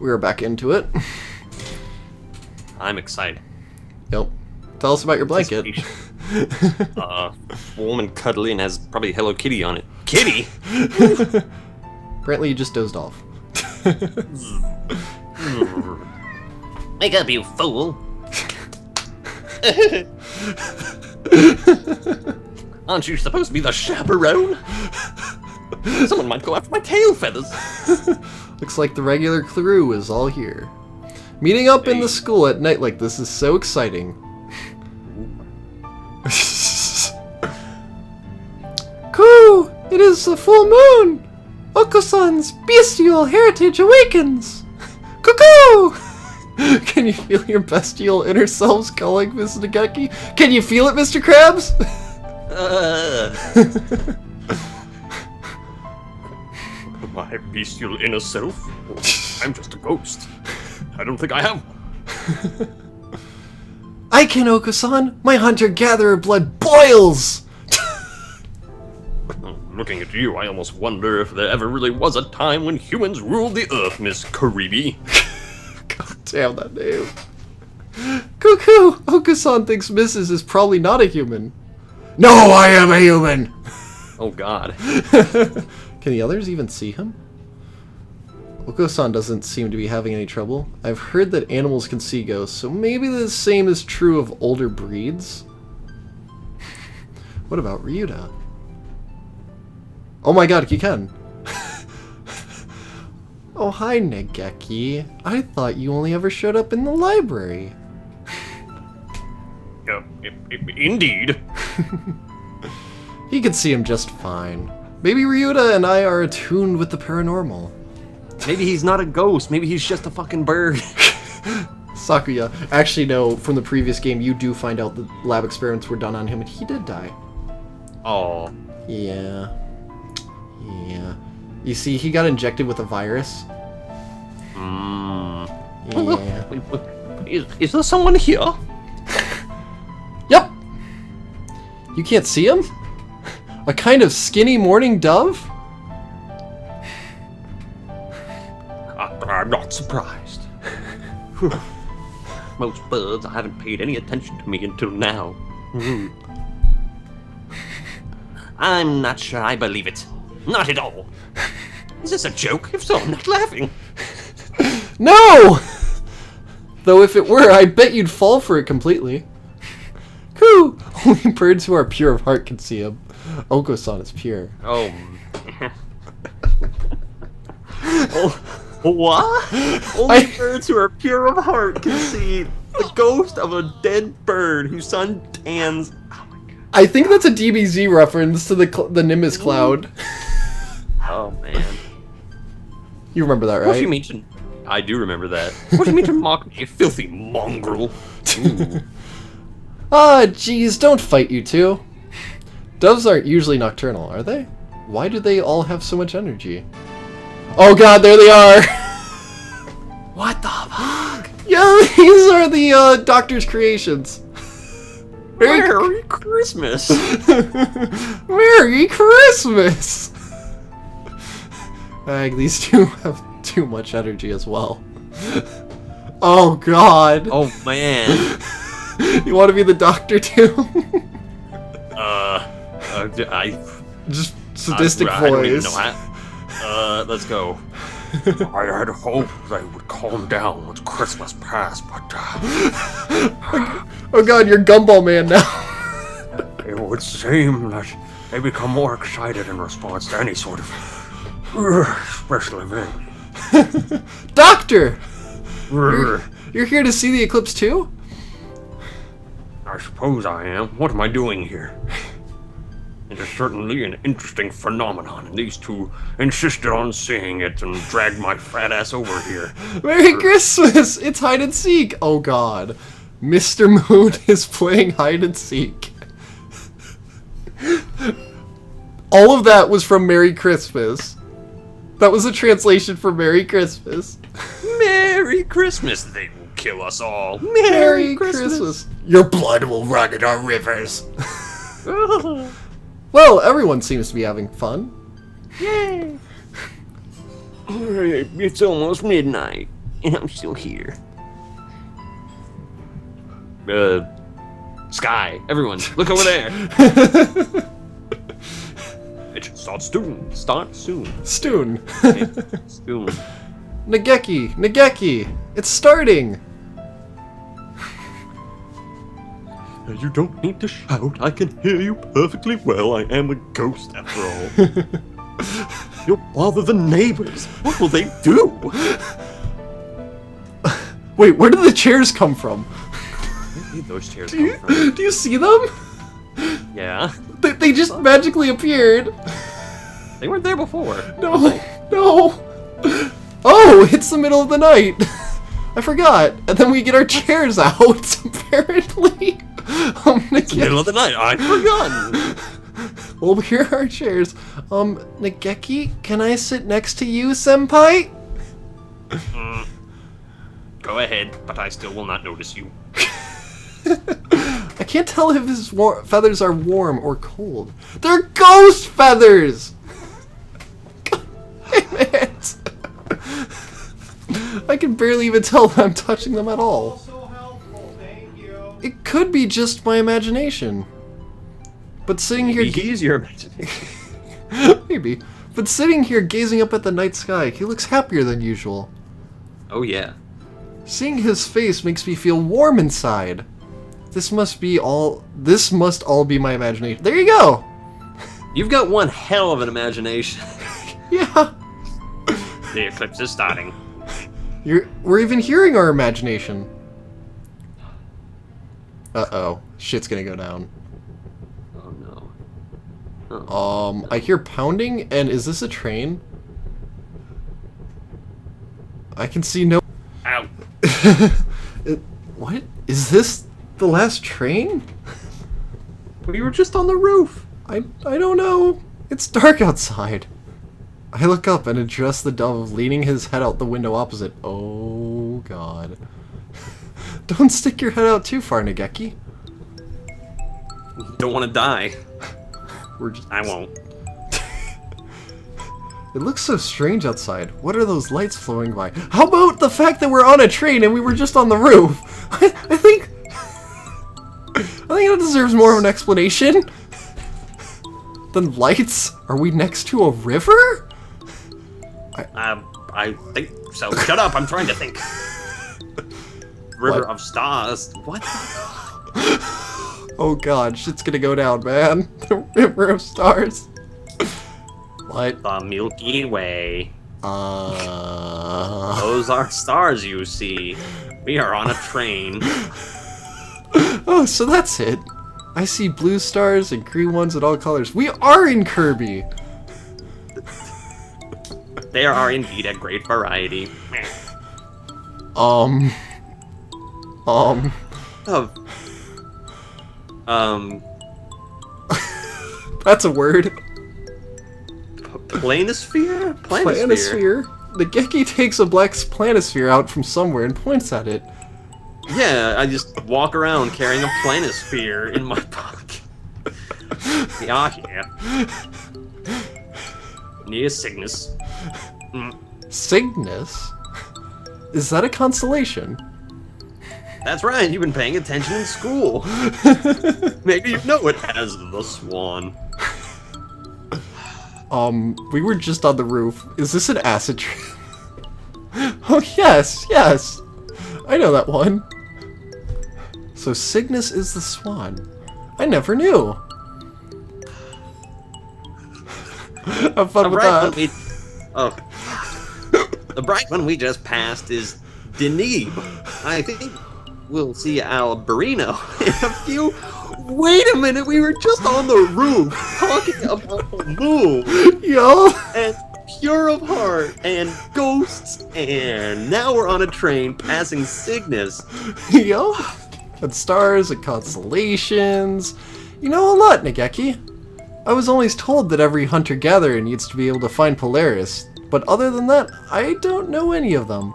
we're back into it. I'm excited. Yep. Tell us about your blanket. Warm and cuddly and has probably Hello Kitty on it. Kitty? Apparently you just dozed off. Wake up, you fool! Aren't you supposed to be the chaperone? Someone might go after my tail feathers. Looks like the regular crew is all here. Meeting up in the school at night like this is so exciting. Coo! It is a full moon! Oko-san's bestial heritage awakens! Cuckoo! Can you feel your bestial inner selves calling, Miss Nageki? Can you feel it, Mr. Krabs? My bestial inner self? I'm just a ghost. I don't think I have one. I can, Oko-san! My hunter-gatherer blood boils! Looking at you, I almost wonder if there ever really was a time when humans ruled the earth, Miss Karibi. God damn that name. Cuckoo! Oko-san thinks Mrs. is probably not a human. No, I am a human! Oh god. Can the others even see him? Oko-san doesn't seem to be having any trouble. I've heard that animals can see ghosts, so maybe the same is true of older breeds? What about Ryuta? Oh my god, he can! Oh, hi, Nageki. I thought you only ever showed up in the library. Indeed. He could see him just fine. Maybe Ryuta and I are attuned with the paranormal. Maybe he's not a ghost. Maybe he's just a fucking bird. Sakuya. Actually, no, from the previous game, you do find out the lab experiments were done on him, and he did die. Oh. Yeah. Yeah. You see, he got injected with a virus. Yeah. Is there someone here? Yep! You can't see him? A kind of skinny morning dove? I'm not surprised. Most birds haven't paid any attention to me until now. I'm not sure I believe it. Not at all. Is this a joke? If so, I'm not laughing. No! Though if it were, I bet you'd fall for it completely. Coo! Only birds who are pure of heart can see him. Oko-san is pure. Oh. What? Only birds who are pure of heart can see the ghost of a dead bird whose sun tans. Oh my god. I think that's a DBZ reference to the Nimbus cloud. Oh man. You remember that, right? What do you mean to... I do remember that. What do you mean to mock me, you filthy mongrel? Ah, jeez, don't fight, you two. Doves aren't usually nocturnal, are they? Why do they all have so much energy? Oh god, there they are! What the fuck? Yeah, these are the doctor's creations. Merry Christmas! Merry Christmas! These two have too much energy as well. Oh god. Oh man. You want to be the doctor too? Just sadistic voice. I don't even know how. Let's go. I had hoped they would calm down once Christmas passed, but oh god, you're Gumball Man now. It would seem that they become more excited in response to any sort of special event. Doctor! You're here to see the eclipse too? I suppose I am. What am I doing here? It is certainly an interesting phenomenon, and these two insisted on seeing it and dragged my fat ass over here. Merry Christmas! It's hide and seek! Oh god. Mr. Moon is playing hide and seek. All of that was from Merry Christmas. That was a translation for Merry Christmas. Merry Christmas! They will kill us all. Merry Christmas! Your blood will run in our rivers. Well, everyone seems to be having fun. Yay! It's almost midnight. and I'm still here. Sky, everyone, look over there. It should start soon. Start soon. Stoon. Okay, soon. Nageki, it's starting. You don't need to shout. I can hear you perfectly well. I am a ghost after all. You'll bother the neighbors. What will they do? Wait, where did the chairs come from? Where did those chairs come from? Do you see them? Yeah. They just magically appeared. They weren't there before. No, no. Oh, it's the middle of the night. I forgot. And then we get our chairs out, apparently. It's the middle of the night. I'd forgotten. Well, here are our chairs. Nageki, can I sit next to you, senpai? Go ahead, but I still will not notice you. I can't tell if his feathers are warm or cold. They're ghost feathers! Damn it! I can barely even tell that I'm touching them at all. So helpful, thank you. It could be just my imagination. But sitting here... Use your imagination. Maybe. But sitting here gazing up at the night sky, he looks happier than usual. Oh yeah. Seeing his face makes me feel warm inside. This must all be my imagination. There you go! You've got one hell of an imagination. Yeah. The eclipse is starting. We're even hearing our imagination. Uh-oh. Shit's gonna go down. Oh no. Oh. I hear pounding, and is this a train? I can see no... Ow. What? Is this the last train? We were just on the roof. I don't know. It's dark outside. I look up and address the dove leaning his head out the window opposite. Oh god. Don't stick your head out too far, Nageki. Don't want to die. I won't. It looks so strange outside. What are those lights flowing by? How about the fact that we're on a train and we were just on the roof? I think that deserves more of an explanation than lights. Are we next to a river? I think so. Shut up, I'm trying to think. River What? of Stars. What? Oh god, shit's gonna go down, man. The River of Stars. What? The Milky Way. Uh... Those are stars you see. We are on a train. Oh, so that's it. I see blue stars and green ones in all colors. We are in Kirby! There are indeed a great variety. Oh. That's a word. Planisphere? Planisphere. The Geki takes a black planisphere out from somewhere and points at it. Yeah, I just walk around carrying a planisphere in my pocket. Yeah. Near Cygnus. Cygnus? Is that a constellation? That's right, you've been paying attention in school. Maybe you know it as the Swan. We were just on the roof. Is this an acid trip? Oh, yes. I know that one. So Cygnus is the Swan. I never knew. Have fun with that. The bright one we just passed is Deneb. I think we'll see Alberino in a few. Wait a minute, we were just on the roof talking about the moon. Yo. And pure of heart and ghosts, and now we're on a train passing Cygnus. Yo. And stars and constellations. You know a lot, Nageki. I was always told that every hunter-gatherer needs to be able to find Polaris, but other than that, I don't know any of them.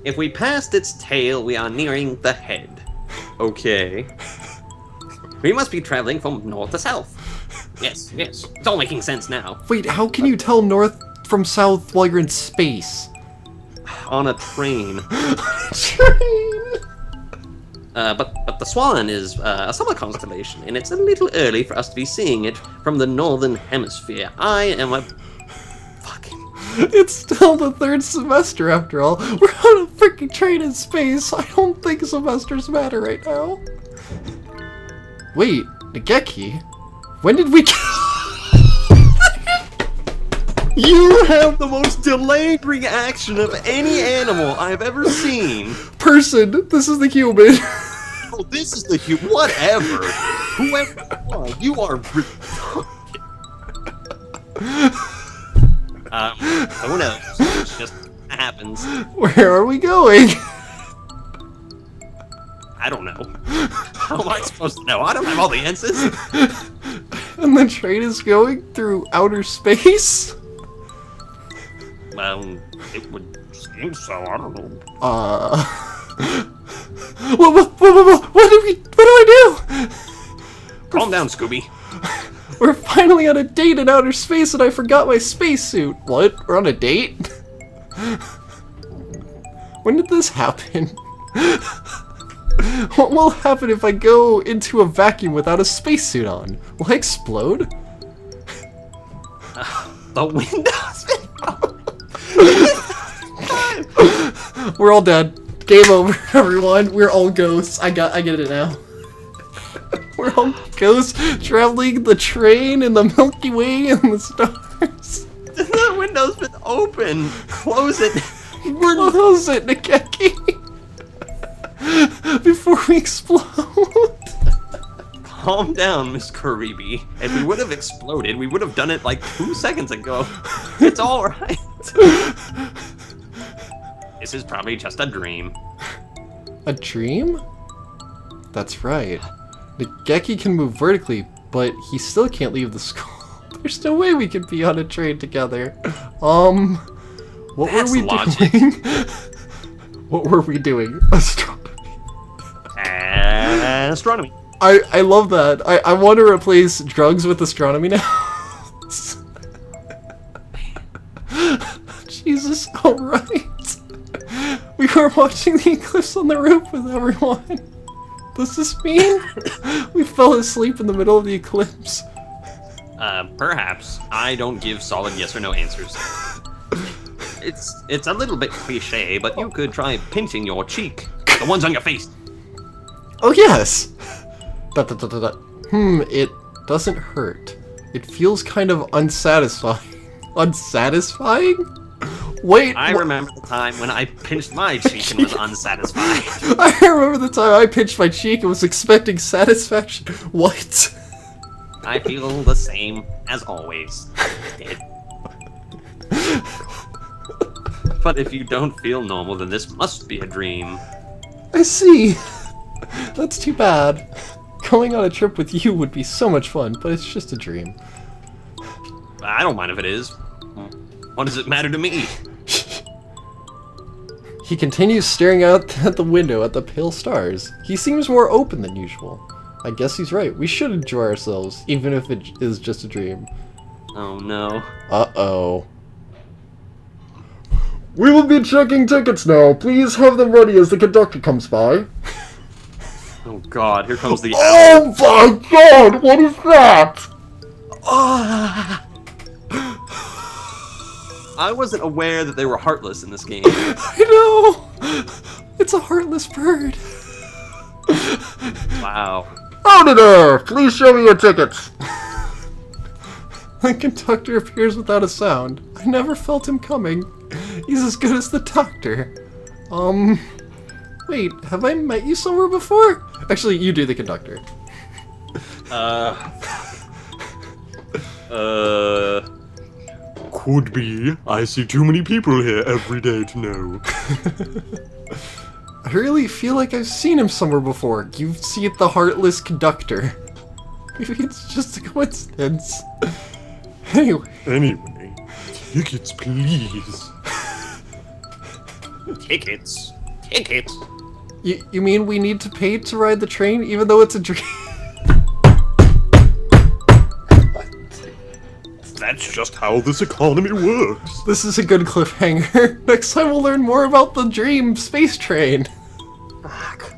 If we passed its tail, we are nearing the head. Okay. We must be traveling from north to south. Yes, it's all making sense now. Wait, how can you tell north from south while you're in space? on a train. Train! But the Swan is a summer constellation, and it's a little early for us to be seeing it from the northern hemisphere. I am a fucking... It's still the 3rd semester after all. We're on a freaking train in space. I don't think semesters matter right now. Wait, Nageki? When did we... You have the most delayed reaction of any animal I've ever seen. Person, this is the human. Oh, this is the whatever. Whoever you are retarded. Who knows? It just happens. Where are we going? I don't know. How am I supposed to know? I don't have all the answers. And the train is going through outer space? Well, it would seem so. I don't know. What do I do? Calm down, Scooby. We're finally on a date in outer space and I forgot my spacesuit. What? We're on a date? When did this happen? What will happen if I go into a vacuum without a spacesuit on? Will I explode? The window's been broken. We're all dead. Game over, everyone. We're all ghosts. I get it now. We're all ghosts traveling the train in the Milky Way and the stars. The window's been open. Close it. Close it, Nageki. Before we explode. Calm down, Miss Karibi. If we would have exploded, we would have done it like 2 seconds ago. It's alright. This is probably just a dream. A dream? That's right. Nageki can move vertically, but he still can't leave the school. There's no way we could be on a train together. What That's were we logic. doing? What were we doing? Astronomy. I love that. I want to replace drugs with astronomy now. Jesus, alright. We were watching the eclipse on the roof with everyone. Does this mean we fell asleep in the middle of the eclipse? Perhaps. I don't give solid yes or no answers. It's a little bit cliche, but you could try pinching your cheek. The ones on your face. Oh yes! It doesn't hurt. It feels kind of unsatisfying. Unsatisfying? Wait, I remember the time when I pinched my cheek and was unsatisfied. I remember the time I pinched my cheek and was expecting satisfaction. What? I feel the same as always. But if you don't feel normal, then this must be a dream. I see. That's too bad. Going on a trip with you would be so much fun, but it's just a dream. I don't mind if it is. What does it matter to me? He continues staring out at the window at the pale stars. He seems more open than usual. I guess he's right. We should enjoy ourselves, even if it is just a dream. Oh no. Uh-oh. We will be checking tickets now. Please have them ready as the conductor comes by. Oh god, here comes the Oh my god, what is that? I wasn't aware that they were heartless in this game. I know! It's a heartless bird. Wow. Howdy there! Please show me your tickets. The conductor appears without a sound. I never felt him coming. He's as good as the doctor. Wait, have I met you somewhere before? Actually, you do the conductor. Could be. I see too many people here every day to know. I really feel like I've seen him somewhere before. You see the heartless conductor. Maybe it's just a coincidence. Anyway, tickets please. Tickets? Tickets? You mean we need to pay to ride the train even though it's a dream? That's It's just how this economy works. This is a good cliffhanger. Next time we'll learn more about the dream space train. Fuck.